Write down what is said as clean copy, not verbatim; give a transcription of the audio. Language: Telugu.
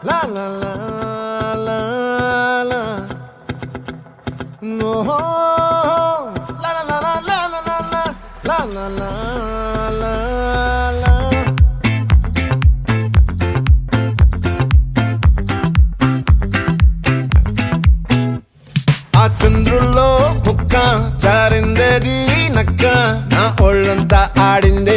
La la la la la. No. La la la la la la la la. La la la la la. ఆ చంద్రుల్లో ముక్క జారిందేది నక్క నా ఒళ్ళంతా ఆడింది